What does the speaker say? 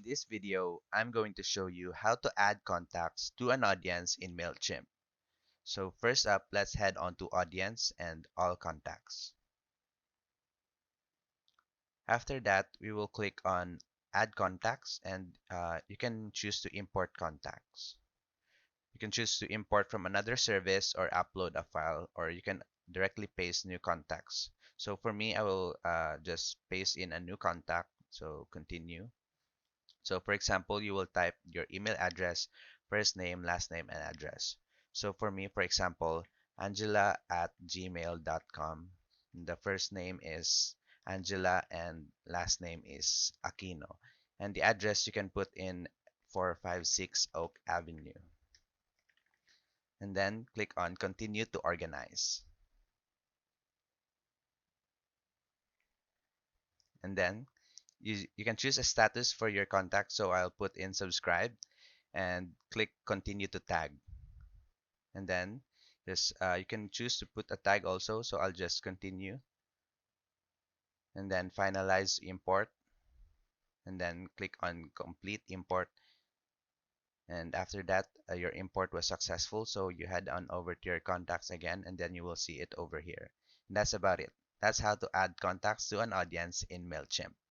this video, I'm going to show you how to add contacts to an audience in Mailchimp. So first up, let's head on to Audience and All Contacts. After that, we will click on Add Contacts, and you can choose to import contacts. You can choose to import from another service or upload a file, or you can directly paste new contacts. So for me, I will just paste in a new contact. So continue. So for example, you will type your email address, first name, last name, and address. So for me, for example, angela@gmail.com. The first name is Angela and last name is Aquino. And the address you can put in 456 Oak Avenue. And then click on Continue to Organize. And then you can choose a status for your contact. So I'll put in subscribe and click Continue to Tag. And then just you can choose to put a tag also, so I'll just continue and then finalize import and then click on complete import, and after that your import was successful, so you head on over to your contacts again and then you will see it over here. And that's about it. That's how to add contacts to an audience in Mailchimp.